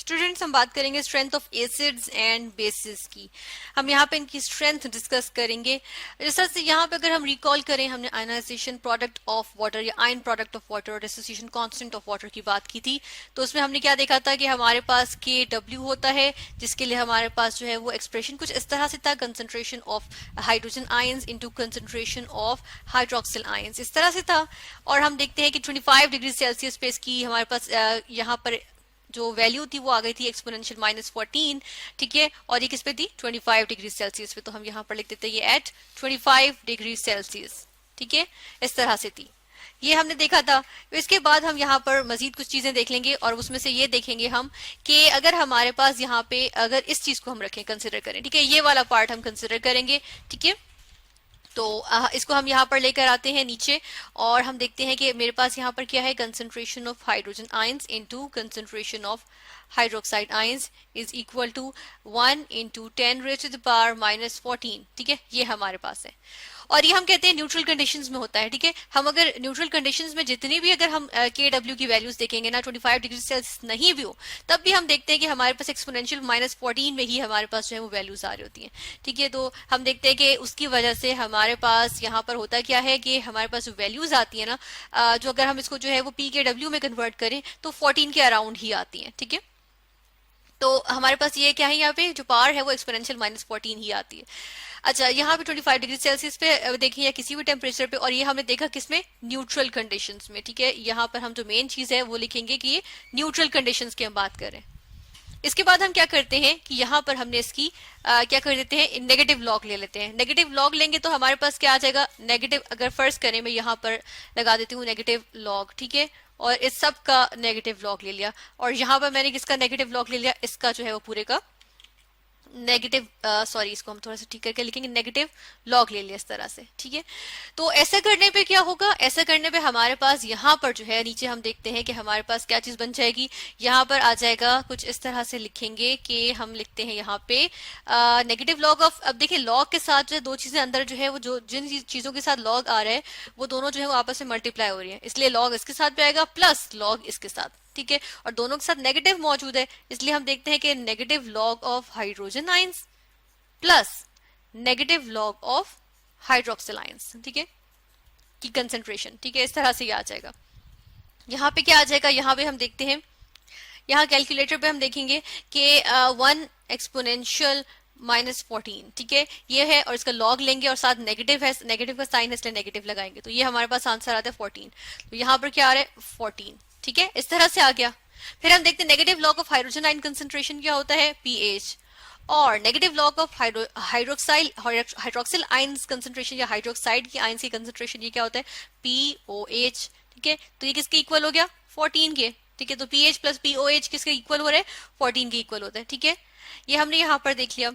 Students, हम बात करेंगे strength of acids and bases की। हम यहाँ पे इनकी स्ट्रेंथ डिस्कस करेंगे। जैसा से यहाँ पे अगर हम रिकॉल करें, हमने आयनाइजेशन प्रोडक्ट ऑफ वाटर या ion product of water, dissociation constant of water की बात की थी। तो उसमें हमने क्या देखा था कि हमारे पास KW होता है, जिसके लिए हमारे पास जो है वो एक्सप्रेशन कुछ इस तरह से था, concentration of hydrogen ions into concentration of hydroxyl ions, इस तरह से था। और हम देखते हैं कि 25 डिग्री सेल्सियस पे इसकी हमारे पास यहाँ पर जो वैल्यू थी वो आ गई थी एक्सपोनेंशियल -14, ठीक है। और ये किस पे थी? 25 डिग्री सेल्सियस पे। तो हम यहाँ पर लिख देते हैं ये एट 25 डिग्री सेल्सियस, ठीक है, इस तरह से थी। ये हमने देखा था। इसके बाद हम यहाँ पर मजीद कुछ चीजें देख लेंगे और उसमें से ये देखेंगे हम कि अगर हमारे पास यहाँ पे अगर इस चीज को हम रखें, कंसिडर करें, ठीक है, ये वाला पार्ट हम कंसिडर करेंगे, ठीक है। तो इसको हम यहाँ पर लेकर आते हैं नीचे और हम देखते हैं कि मेरे पास यहाँ पर क्या है, concentration of hydrogen ions into concentration of hydroxide ions is equal to 1 into 10⁻⁻14, ठीक है, ये हमारे पास है। और ये हम कहते हैं न्यूट्रल कंडीशंस में होता है, ठीक है। हम अगर न्यूट्रल कंडीशंस में जितनी भी अगर हम KW की वैल्यूज देखेंगे ना, 25 डिग्री सेल्सियस नहीं भी हो, तब भी हम देखते हैं कि हमारे पास एक्सपोनेंशियल -14 में ही हमारे पास जो है वो वैल्यूज आ रही होती हैं, ठीक है। तो हम देखते हैं कि उसकी वजह से हमारे पास यहाँ पर होता क्या है कि हमारे पास जो वैल्यूज आती है ना, जो अगर हम इसको जो है वो PKW में कन्वर्ट करें तो 14 के अराउंड ही आती है, ठीक है। तो हमारे पास ये क्या है, यहाँ पे जो पावर है वो एक्सपोनेंशियल -14 ही आती है। अच्छा, यहाँ पे 25 डिग्री सेल्सियस पे देखिए या किसी भी टेम्परेचर पे, और ये हमने देखा किसमें, न्यूट्रल कंडीशंस में, ठीक है। यहाँ पर हम जो मेन चीज है वो लिखेंगे कि ये न्यूट्रल कंडीशंस की हम बात करें। इसके बाद हम क्या करते हैं कि यहाँ पर हमने इसकी क्या कर देते हैं, नेगेटिव लॉग ले लेते हैं। नेगेटिव लॉग लेंगे तो हमारे पास क्या आ जाएगा, नेगेटिव, अगर फर्ज करें मैं यहाँ पर लगा देती हूँ नेगेटिव लॉग, ठीक है, और इस सब का नेगेटिव लॉग ले लिया, और यहाँ पर मैंने किसका नेगेटिव लॉग ले लिया, इसका जो है वो पूरे का नेगेटिव, सॉरी, इसको हम थोड़ा सा ठीक करके लिखेंगे, नेगेटिव लॉग ले लिया इस तरह से, ठीक है। तो ऐसा करने पे क्या होगा, ऐसा करने पे हमारे पास यहाँ पर जो है नीचे हम देखते हैं कि हमारे पास क्या चीज बन जाएगी, यहाँ पर आ जाएगा कुछ इस तरह से लिखेंगे कि हम लिखते हैं यहाँ पे नेगेटिव लॉग ऑफ, अब देखिए लॉग के साथ जो है दो चीजें अंदर जो है वो जो जिन चीजों के साथ लॉग आ रहा है वो दोनों जो है वो आपस में मल्टीप्लाई हो रही है, इसलिए लॉग इसके साथ भी आएगा प्लस लॉग इसके साथ, ठीक है। और दोनों के साथ नेगेटिव मौजूद है, इसलिए हम देखते हैं कि negative log of hydrogen ions plus negative log of hydroxyl ions, ठीक है, की कंसेंट्रेशन, ठीक है, इस तरह से ये आ जाएगा। यहाँ पे क्या आ जाएगा, यहाँ पे हम देखते हैं, यहाँ कैलकुलेटर पे हम देखेंगे कि 1 एक्सपोनेंशियल -14, ठीक है, ये है, और इसका लॉग लेंगे और साथ नेगेटिव है, नेगेटिव का साइन है इसलिए नेगेटिव लगाएंगे, तो ये हमारे पास आंसर आता है 14। तो यहाँ पर क्या आ रहा है, 14, ठीक है, इस तरह से आ गया। फिर हम देखते हैं negative log of hydrogen ion concentration क्या होता है, pH, और negative log of hydroxyl ions concentration या हाइड्रोक्साइड की आयंस की कंसंट्रेशन ये क्या होता है, POH, ठीक है। तो ये किसके इक्वल हो गया, 14 के, ठीक है। तो pH प्लस POH किसके इक्वल हो रहे हैं, 14 के इक्वल होता है, ठीक है। ये हमने यहाँ पर देख लिया।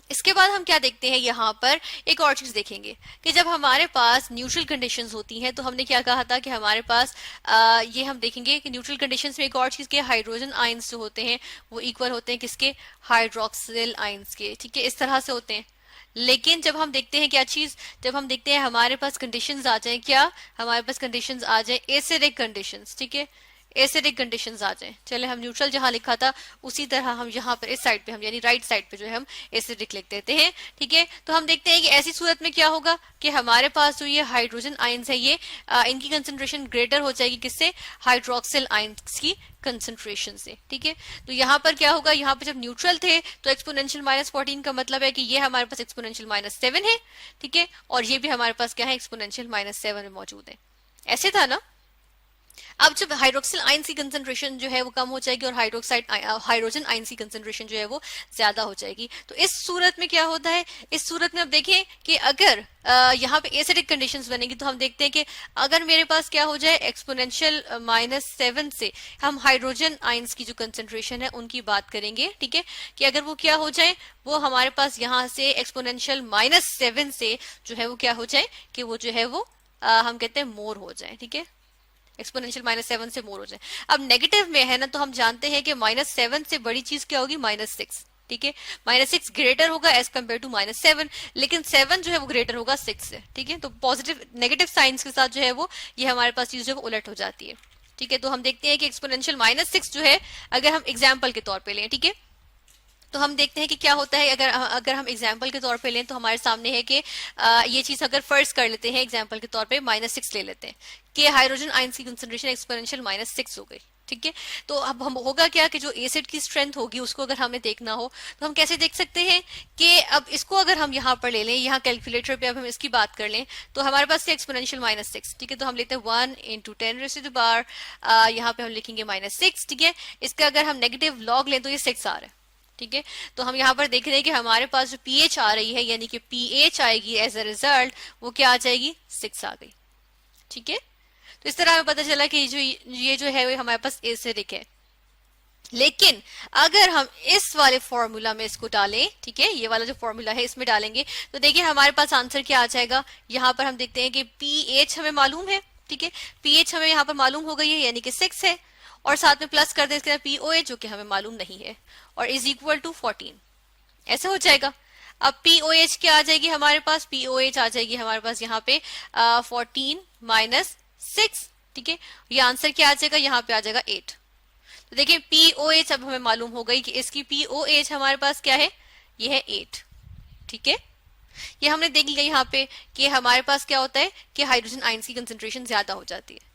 इसके बाद हम क्या देखते हैं, यहाँ पर एक और चीज देखेंगे कि जब हमारे पास न्यूट्रल कंडीशंस होती हैं तो हमने क्या कहा था कि हमारे पास ये हम देखेंगे कि न्यूट्रल कंडीशंस में एक और चीज के हाइड्रोजन आयंस जो होते हैं वो इक्वल होते हैं किसके, हाइड्रोक्सिल आयंस के, ठीक है, इस तरह से होते हैं। लेकिन जब हम देखते हैं क्या चीज, जब हम देखते हैं हमारे पास कंडीशंस आ जाए, क्या हमारे पास कंडीशंस आ जाए, एसिडिक कंडीशंस, ठीक है, एसिडिक कंडीशंस आ जाए। चले हम न्यूट्रल जहां लिखा था उसी तरह हम यहाँ पर इस साइड पे हम यानी राइट साइड पे जो है हम एसिडिक लिख देते हैं, ठीक है। तो हम देखते हैं कि ऐसी सूरत में क्या होगा कि हमारे पास जो ये हाइड्रोजन आयंस है ये इनकी कंसंट्रेशन ग्रेटर हो जाएगी किससे, हाइड्रोक्सिल आयंस की कंसंट्रेशन से, ठीक है। तो यहाँ पर क्या होगा, यहाँ पे जब न्यूट्रल थे तो एक्सपोनेंशियल -14 का मतलब है कि ये हमारे पास एक्सपोनेंशियल -7 है, ठीक है, और ये भी हमारे पास क्या है, एक्सपोनेंशियल -7 में मौजूद है, ऐसे था ना। अब जब हाइड्रोक्सिल आयंस की कंसंट्रेशन जो है वो कम हो जाएगी और हाइड्रोजन आयंस की कंसंट्रेशन जो है वो ज्यादा हो जाएगी, तो इस सूरत में क्या होता है, इस सूरत में अब देखें कि अगर यहाँ पे एसिडिक कंडीशंस बनेगी तो हम देखते हैं कि अगर मेरे पास क्या हो जाए, एक्सपोनेंशियल -7 से हम हाइड्रोजन आयंस की जो कंसंट्रेशन है उनकी बात करेंगे, ठीक है, कि अगर वो क्या हो जाए, वो हमारे पास यहाँ से एक्सपोनेंशियल -7 से जो है वो क्या हो जाए कि वो जो है वो हम कहते हैं मोर हो जाए, ठीक है, एक्सपोनेंशियल -7 से मोर हो जाए। अब नेगेटिव में है ना, तो हम जानते हैं कि -7 से बड़ी चीज क्या होगी, -6, ठीक है, -6 ग्रेटर होगा एज कम्पेयर टू -7, लेकिन 7 जो है वो ग्रेटर होगा 6 से, ठीक है। तो पॉजिटिव नेगेटिव साइंस के साथ जो है वो ये हमारे पास चीज जो है वो उलट हो जाती है। ठीक है। तो हम देखते हैं कि एक्सपोनेंशियल -6 जो है, अगर हम एग्जाम्पल के तौर पे लें, ठीक है, तो हम देखते हैं कि क्या होता है। अगर हम एग्जाम्पल के तौर पे लें तो हमारे सामने है कि ये चीज अगर फर्स्ट कर लेते हैं, एग्जाम्पल के तौर पे -6 ले लेते हैं कि हाइड्रोजन आयंस की कंसंट्रेशन एक्सपोनेंशियल -6 हो गई, ठीक है। तो अब हम होगा क्या कि जो एसिड की स्ट्रेंथ होगी उसको अगर हमें देखना हो तो हम कैसे देख सकते हैं कि अब इसको अगर हम यहाँ पर ले लें, यहाँ कैलकुलेटर पे अब हम इसकी बात कर लें तो हमारे पास एक्सपोनेंशियल -6, ठीक है। तो हम लेते हैं 1 × 10⁻⁻, यहाँ पे हम लिखेंगे -6, ठीक है। इसका अगर हम नेगेटिव लॉग लें तो ये 6 आ रहा है, ठीक है। तो हम यहाँ पर देख रहे हैं कि हमारे पास जो पीएच आ रही है, यानी कि पीएच आएगी एज अ रिजल्ट, वो क्या आ जाएगी, 6 आ गई, ठीक है। तो इस तरह हमें पता चला कि ये जो है वो हमारे पास एसिडिक है। लेकिन अगर हम इस वाले फॉर्मूला में इसको डालें, ठीक है, ये वाला जो फॉर्मूला है इसमें डालेंगे तो देखिए हमारे पास आंसर क्या आ जाएगा। यहाँ पर हम देखते हैं कि पीएच हमें मालूम है, ठीक है, पीएच हमें यहाँ पर मालूम हो गई है, यानी कि 6 है, और साथ में प्लस कर दें इसके पीओएच जो कि हमें मालूम नहीं है, और इज इक्वल टू 14, ऐसे हो जाएगा। अब पीओएच क्या आ जाएगी हमारे पास, पीओएच आ जाएगी हमारे पास यहाँ पे 14 - 6, ठीक है। ये आंसर क्या आ जाएगा, यहाँ पे आ जाएगा 8। तो देखिए पीओएच अब हमें मालूम हो गई कि इसकी पीओएच हमारे पास क्या है, ये है 8, ठीक है। ये हमने देख लिया यहाँ पे कि हमारे पास क्या होता है कि हाइड्रोजन आयंस की कंसंट्रेशन ज्यादा हो जाती है।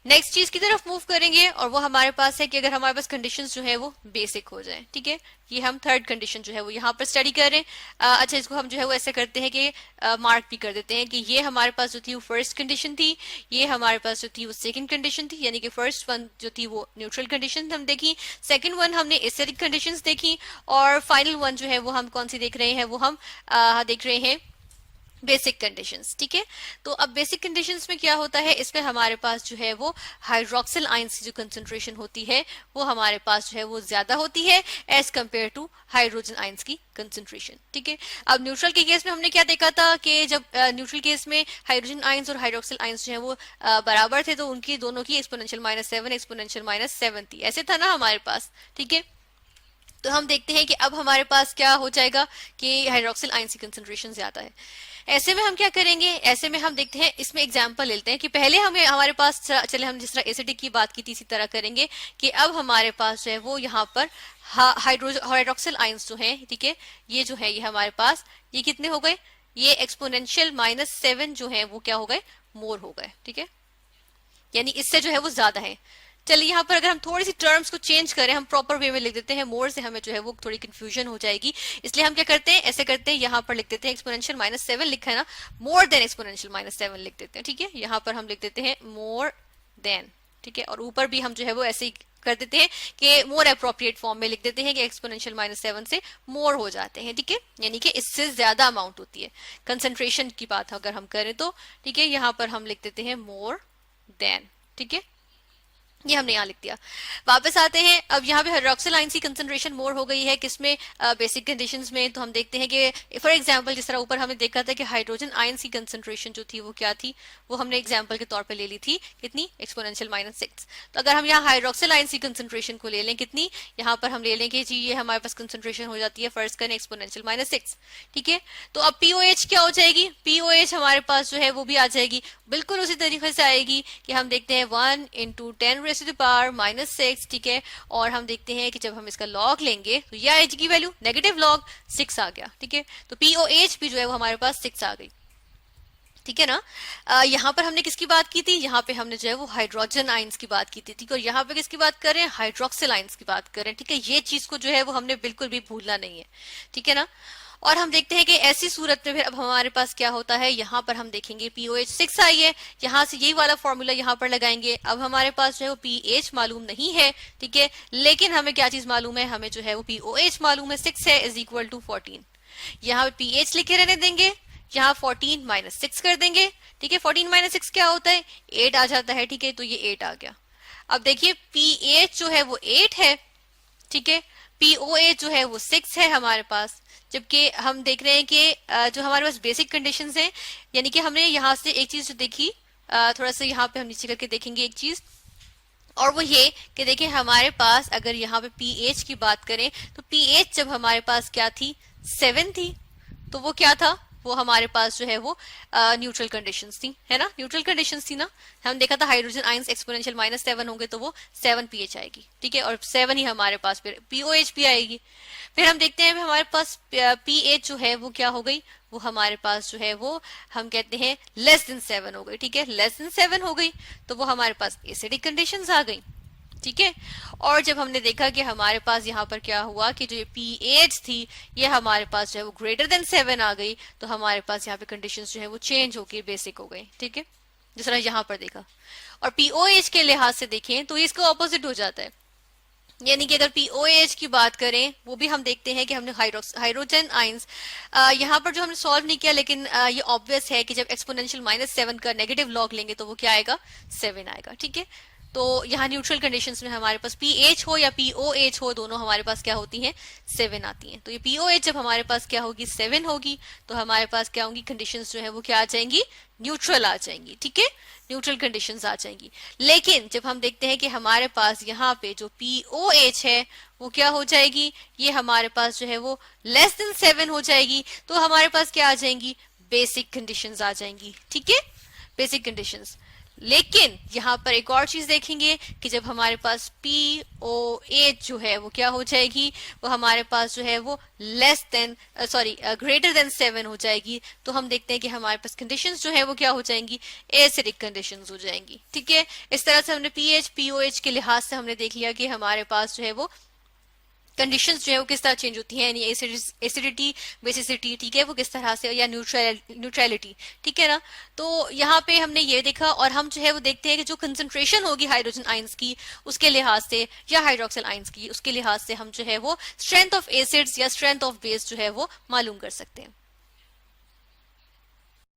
नेक्स्ट चीज की तरफ मूव करेंगे और वो हमारे पास है कि अगर हमारे पास कंडीशंस जो है वो बेसिक हो जाए, ठीक है। ये हम थर्ड कंडीशन जो है वो यहाँ पर स्टडी कर रहे हैं। अच्छा, इसको हम जो है वो ऐसे करते हैं कि मार्क भी कर देते हैं कि ये हमारे पास जो थी वो फर्स्ट कंडीशन थी, ये हमारे पास जो थी वो सेकंड कंडीशन थी, यानी कि फर्स्ट वन जो थी वो न्यूट्रल कंडीशन हम देखी, सेकंड वन हमने एसिडिक कंडीशंस देखी, और फाइनल वन जो है वो हम कौन सी देख रहे हैं, वो हम देख रहे हैं बेसिक कंडीशंस, ठीक है। तो अब बेसिक कंडीशंस में क्या होता है, इसमें हमारे पास जो है वो हाइड्रोक्सिल आयंस की जो कंसंट्रेशन होती है वो हमारे पास जो है वो ज्यादा होती है as compare to hydrogen ions की कंसंट्रेशन, ठीक है। अब न्यूट्रल के केस में हमने क्या देखा था कि जब न्यूट्रल केस में हाइड्रोजन आयंस और हाइड्रोक्सिल आयंस जो है वो बराबर थे तो उनकी दोनों की एक्सपोनेंशियल -7 एक्सपोनेंशियल -7 थी, ऐसे था ना हमारे पास, ठीक है। तो हम देखते हैं कि अब हमारे पास क्या हो जाएगा कि हाइड्रोक्सिल आयंस की कंसंट्रेशन ज्यादा है। ऐसे में हम क्या करेंगे, ऐसे में हम देखते हैं, इसमें एग्जांपल लेते हैं कि पहले हमें हमारे पास चले हम जिस तरह एसिडिक की बात की थी इसी तरह करेंगे कि अब हमारे पास जो है वो यहाँ पर हाइड्रोक्सिल आयंस जो है, ठीक है, ये जो है ये हमारे पास ये कितने हो गए, ये एक्सपोनेंशियल -7 जो है वो क्या हो गए, मोर हो गए, ठीक है, यानी इससे जो है वो ज्यादा है। चलिए यहाँ पर अगर हम थोड़ी सी टर्म्स को चेंज करें, हम प्रॉपर वे में लिख देते हैं, मोर से हमें जो है वो थोड़ी कंफ्यूजन हो जाएगी, इसलिए हम क्या करते हैं, ऐसे करते हैं, यहाँ पर लिख देते हैं एक्सपोनेंशियल -7 लिखा है ना, मोर देन एक्सपोनेंशियल -7 लिख देते हैं, ठीक है। यहाँ पर हम लिख देते हैं मोर देन, ठीक है, और ऊपर भी हम जो है वो ऐसे ही कर देते हैं कि मोर अप्रोप्रिएट फॉर्म में लिख देते हैं कि एक्सपोनेंशियल -7 से मोर हो जाते हैं, ठीक है, यानी कि इससे ज्यादा अमाउंट होती है। कंसंट्रेशन की बात अगर हम करें तो, ठीक है, यहाँ पर हम लिख देते हैं मोर देन, ठीक है, ये हमने यहाँ लिख दिया। वापस आते हैं, अब यहाँ पे हाइड्रोक्सिल आयंस की कंसंट्रेशन मोर हो गई है किसमें, बेसिक कंडीशंस में। तो हम देखते हैं कि फॉर एग्जांपल जिस तरह ऊपर हमने देखा था कि हाइड्रोजन आयंस की कंसंट्रेशन जो थी वो क्या थी, वो हमने एग्जांपल के तौर पे ले ली थी कितनी, एक्सपोनेंशियल -6। तो अगर हम यहाँ हाइड्रोक्सिल आयंस की कंसंट्रेशन को ले लें कितनी, यहाँ पर हम ले लें कि जी ये हमारे पास कंसंट्रेशन हो जाती है फर्स्ट करें एक्सपोनेंशियल -6, ठीक है। तो अब पीओएच क्या हो जाएगी, पीओएच हमारे पास जो है वो भी आ जाएगी, बिल्कुल उसी तरीके से आएगी कि हम देखते हैं 1 × 10⁻⁻6, ठीक है, और हम देखते हैं कि जब हम इसका लॉग लेंगे तो यह एच की वैल्यू नेगेटिव लॉग 6 आ गया, ठीक है। तो पीओएच भी जो है वो हमारे पास 6 आ गई, ठीक है ना। यहाँ पर हमने किसकी बात की थी, यहाँ पे हमने जो है वो हाइड्रोजन आयंस की बात की थी, ठीक है, और यहाँ पे किसकी बात कर रहे हैं, हाइड्रोक्सिल आयंस की बात कर रहे हैं, ठीक है। ये चीज को जो है वो हमने बिल्कुल भी भूलना नहीं है, ठीक है ना। और हम देखते हैं कि ऐसी सूरत में फिर अब हमारे पास क्या होता है, यहाँ पर हम देखेंगे पीओएच 6 आई है, यहाँ से यही वाला फॉर्मूला यहाँ पर लगाएंगे। अब हमारे पास जो है वो पीएच मालूम नहीं है, ठीक है, लेकिन हमें क्या चीज मालूम है, हमें जो है वो पीओएच मालूम है, 6 है इज इक्वल टू 14। यहाँ पे पीएच लिखे रहने देंगे, यहाँ 14 - 6 कर देंगे, ठीक है। 14 - 6 क्या होता है, 8 आ जाता है, ठीक है, तो ये 8 आ गया। अब देखिए पीएच जो है वो 8 है, ठीक है, पीओएच जो है वो 6 है हमारे पास, जबकि हम देख रहे हैं कि जो हमारे पास बेसिक कंडीशंस हैं, यानी कि हमने यहाँ से एक चीज जो देखी, थोड़ा सा यहाँ पे हम नीचे करके देखेंगे एक चीज, और वो ये कि देखिए हमारे पास अगर यहाँ पे पीएच की बात करें तो पीएच जब हमारे पास क्या थी, 7 थी, तो वो क्या था, वो हमारे पास जो है वो न्यूट्रल कंडीशंस थी, है ना, न्यूट्रल कंडीशंस थी ना। हम देखा था हाइड्रोजन आयंस एक्सपोनेंशियल -7 होंगे तो वो 7 pH आएगी, ठीक है, और 7 ही हमारे पास फिर POH भी आएगी। फिर हम देखते हैं हमारे पास pH जो है वो क्या हो गई, वो हमारे पास जो है वो हम कहते हैं <7 हो गई, ठीक है, <7 हो गई तो वो हमारे पास एसिडिक कंडीशंस आ गई, ठीक है। और जब हमने देखा कि हमारे पास यहाँ पर क्या हुआ कि जो ये pH थी ये हमारे पास जो है वो <7 आ गई, तो हमारे पास यहाँ पे कंडीशंस जो है वो चेंज होकर बेसिक हो गई, ठीक है, जिस तरह यहाँ पर देखा। और POH के लिहाज से देखें तो इसको ऑपोजिट हो जाता है, यानी कि अगर POH की बात करें वो भी हम देखते हैं कि हमने हाइड्रोजन आयंस यहाँ पर जो हमने सॉल्व नहीं किया, लेकिन ये ऑब्वियस है कि जब एक्सपोनेंशियल -7 का नेगेटिव लॉग लेंगे तो वो क्या आएगा, 7 आएगा, ठीक है। तो यहाँ न्यूट्रल कंडीशंस में हमारे पास pH हो या POH हो, दोनों हमारे पास क्या होती हैं, 7 आती हैं। तो ये POH जब हमारे पास क्या होगी, 7 होगी, तो हमारे पास क्या होंगी, कंडीशंस जो है वो क्या आ जाएंगी, न्यूट्रल आ जाएंगी, ठीक है, न्यूट्रल कंडीशंस आ जाएंगी। लेकिन जब हम देखते हैं कि हमारे पास यहाँ पे जो POH है वो क्या हो जाएगी, ये हमारे पास जो है वो <7 हो जाएगी, तो हमारे पास क्या आ जाएंगी, बेसिक कंडीशंस आ जाएंगी, ठीक है, बेसिक कंडीशंस। लेकिन यहाँ पर एक और चीज देखेंगे कि जब हमारे पास POH जो है वो क्या हो जाएगी, वो हमारे पास जो है वो <7 हो जाएगी, तो हम देखते हैं कि हमारे पास कंडीशंस जो है वो क्या हो जाएंगी, एसिडिक कंडीशंस हो जाएंगी, ठीक है। इस तरह से हमने pH POH के लिहाज से हमने देख लिया कि हमारे पास जो है वो कंडीशंस जो है वो किस तरह चेंज होती है, यानी एसिडिटी बेसिसिटी, ठीक है, वो किस तरह से, या न्यूट्रलिटी, ठीक है ना। तो यहाँ पे हमने ये देखा, और हम जो है वो देखते हैं कि जो कंसंट्रेशन होगी हाइड्रोजन आयंस की उसके लिहाज से या हाइड्रोक्सिल आयंस की उसके लिहाज से हम जो है वो स्ट्रेंथ ऑफ एसिड्स या स्ट्रेंथ ऑफ बेस जो है वो मालूम कर सकते हैं।